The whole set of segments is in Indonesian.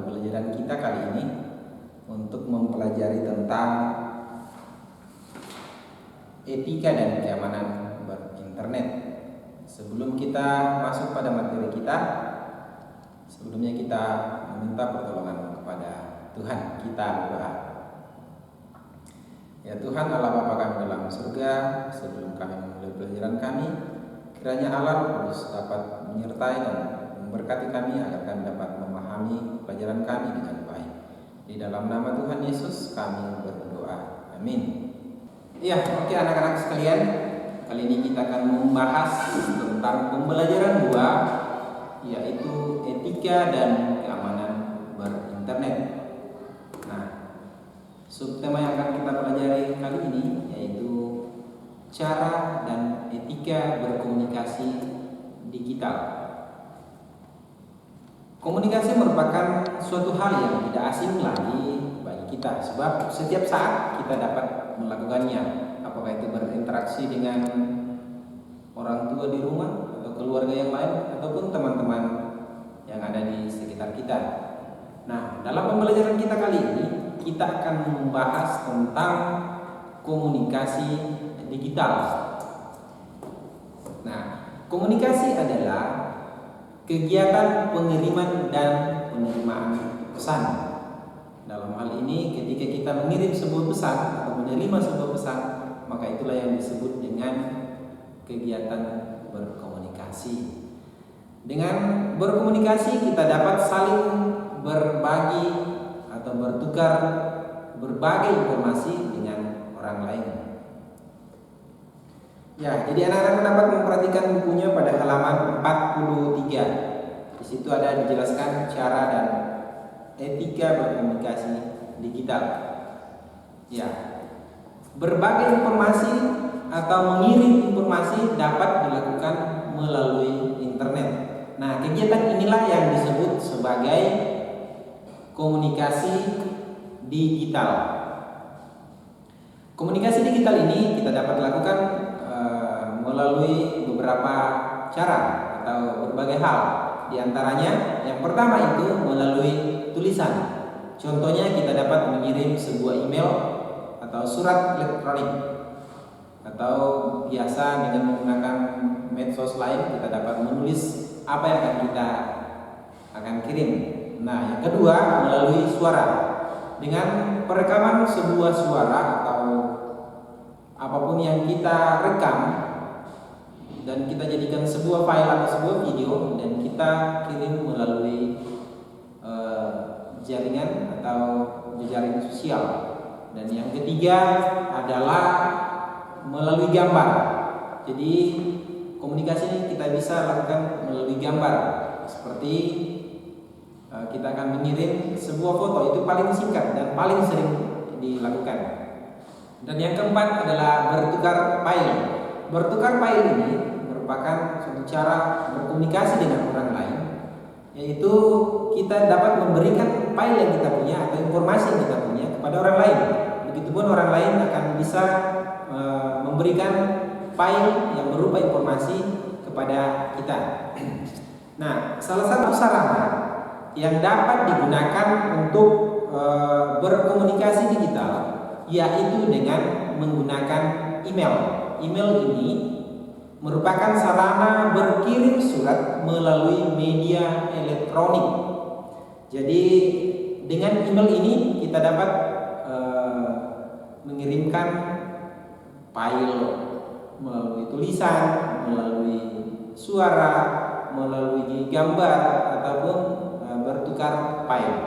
pembelajaran kita kali ini untuk mempelajari tentang etika dan keamanan berinternet. Sebelum kita masuk pada materi kita, sebelumnya kita meminta pertolongan kepada Tuhan. Kita berdoa. Ya Tuhan Allah Bapa kami dalam surga, sebelum kami memulai pelajaran kami, kiranya Allah Roh Kudus dapat menyertai dan memberkati kami agar kami dapat memahami pelajaran kami dengan baik. Di dalam nama Tuhan Yesus kami berdoa. Amin. Ya, oke anak-anak sekalian, kali ini kita akan membahas tentang pembelajaran 2, yaitu etika dan keamanan berinternet. Subtema yang akan kita pelajari kali ini yaitu cara dan etika berkomunikasi digital. Komunikasi merupakan suatu hal yang tidak asing lagi bagi kita, sebab setiap saat kita dapat melakukannya, apakah itu berinteraksi dengan orang tua di rumah atau keluarga yang lain ataupun teman-teman yang ada di sekitar kita. Nah, dalam pembelajaran kita kali ini kita akan membahas tentang komunikasi digital. Nah, komunikasi adalah kegiatan pengiriman dan penerimaan pesan. Dalam hal ini, ketika kita mengirim sebuah pesan atau menerima sebuah pesan, maka itulah yang disebut dengan kegiatan berkomunikasi. Dengan berkomunikasi, kita dapat saling berbagi atau bertukar berbagai informasi dengan orang lain. Ya, jadi anak-anak dapat memperhatikan bukunya pada halaman 43. Di situ ada dijelaskan cara dan etika berkomunikasi digital. Ya, berbagai informasi atau mengirim informasi dapat dilakukan melalui internet. Nah, kegiatan inilah yang disebut sebagai komunikasi digital. Komunikasi digital ini kita dapat lakukan melalui beberapa cara atau berbagai hal. Di antaranya, yang pertama itu melalui tulisan. Contohnya kita dapat mengirim sebuah email atau surat elektronik, atau biasa dengan menggunakan medsos lain kita dapat menulis apa yang akan kita kirim. Nah, yang kedua melalui suara. Dengan perekaman sebuah suara atau apapun yang kita rekam dan kita jadikan sebuah file atau sebuah video dan kita kirim melalui jaringan atau jejaring sosial. Dan yang ketiga adalah melalui gambar. Jadi komunikasi ini kita bisa lakukan melalui gambar, seperti kita akan mengirim sebuah foto, itu paling singkat dan paling sering dilakukan. Dan yang keempat adalah bertukar file. Bertukar file ini merupakan suatu cara berkomunikasi dengan orang lain, yaitu kita dapat memberikan file yang kita punya atau informasi yang kita punya kepada orang lain. Begitupun orang lain akan bisa memberikan file yang berupa informasi kepada kita. Nah, salah satu sarana yang dapat digunakan untuk berkomunikasi digital yaitu dengan menggunakan email. Email ini merupakan sarana berkirim surat melalui media elektronik. Jadi dengan email ini kita dapat mengirimkan file melalui tulisan, melalui suara, melalui gambar ataupun bertukar file.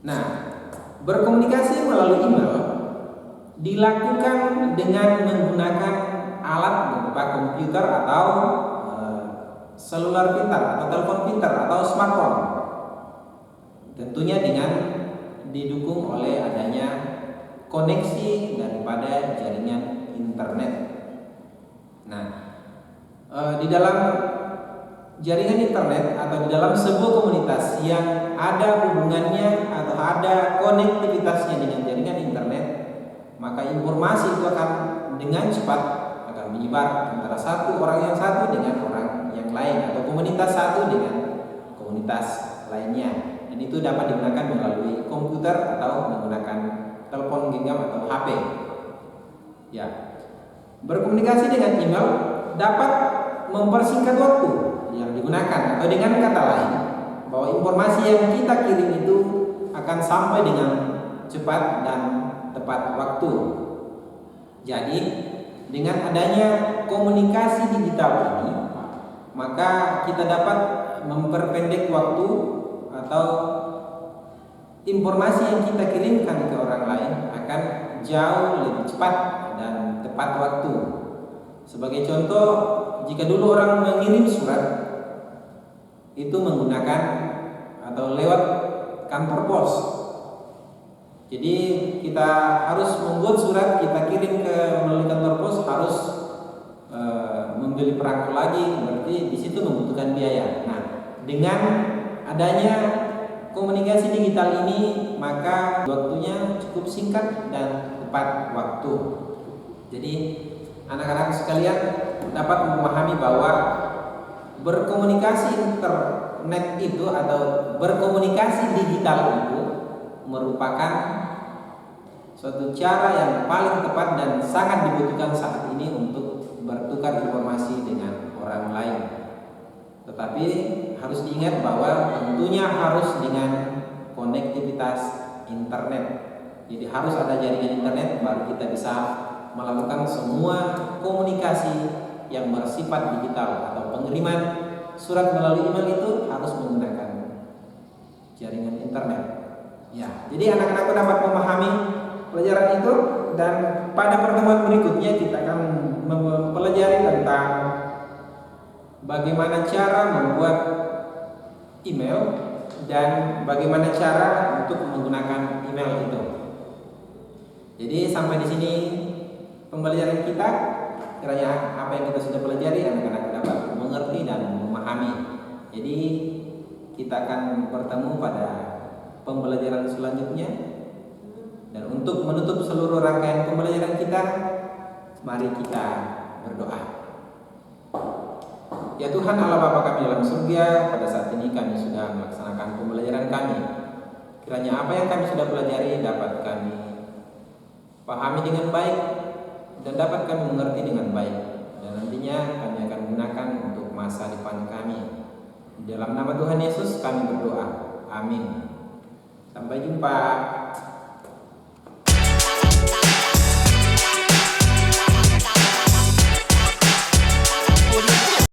Nah, berkomunikasi melalui email dilakukan dengan menggunakan alat berupa komputer atau seluler pintar atau telepon pintar atau smartphone. Tentunya dengan didukung oleh adanya koneksi daripada jaringan internet. Nah, di dalam jaringan internet atau di dalam sebuah komunitas yang ada hubungannya atau ada konektivitasnya dengan jaringan internet, maka informasi itu akan dengan cepat akan menyebar antara satu orang yang satu dengan orang yang lain atau komunitas satu dengan komunitas lainnya. Dan itu dapat digunakan melalui komputer atau menggunakan telepon genggam atau HP. Ya. Berkomunikasi dengan email dapat mempersingkat waktu yang digunakan, atau dengan kata lain bahwa informasi yang kita kirim itu akan sampai dengan cepat dan tepat waktu. Jadi dengan adanya komunikasi digital ini, maka kita dapat memperpendek waktu atau informasi yang kita kirimkan ke orang lain akan jauh lebih cepat dan tepat waktu. Sebagai contoh, jika dulu orang mengirim surat itu menggunakan atau lewat kantor pos. Jadi kita harus membuat surat, kita kirim ke melalui kantor pos, harus membeli perangko lagi, berarti di situ membutuhkan biaya. Nah, dengan adanya komunikasi digital ini, maka waktunya cukup singkat dan tepat waktu. Jadi anak-anak sekalian dapat memahami bahwa berkomunikasi internet itu atau berkomunikasi digital itu merupakan suatu cara yang paling tepat dan sangat dibutuhkan saat ini untuk bertukar informasi dengan orang lain. Tetapi harus diingat bahwa tentunya harus dengan konektivitas internet. Jadi harus ada jaringan internet baru kita bisa melakukan semua komunikasi yang bersifat digital, atau pengiriman surat melalui email itu harus menggunakan jaringan internet. Ya, jadi anak-anak dapat memahami pelajaran itu, dan pada pertemuan berikutnya kita akan mempelajari tentang bagaimana cara membuat email dan bagaimana cara untuk menggunakan email itu. Jadi sampai di sini pembelajaran kita. Kiranya apa yang kita sudah pelajari anak-anak dapat mengerti dan memahami. Jadi kita akan bertemu pada pembelajaran selanjutnya. Dan untuk menutup seluruh rangkaian pembelajaran kita, mari kita berdoa. Ya Tuhan Allah Bapa kami dalam surga, pada saat ini kami sudah melaksanakan pembelajaran kami. Kiranya apa yang kami sudah pelajari dapat kami pahami dengan baik dan dapat kami mengerti dengan baik, dan nantinya kami akan gunakan untuk masa depan kami. Dalam nama Tuhan Yesus kami berdoa. Amin. Sampai jumpa.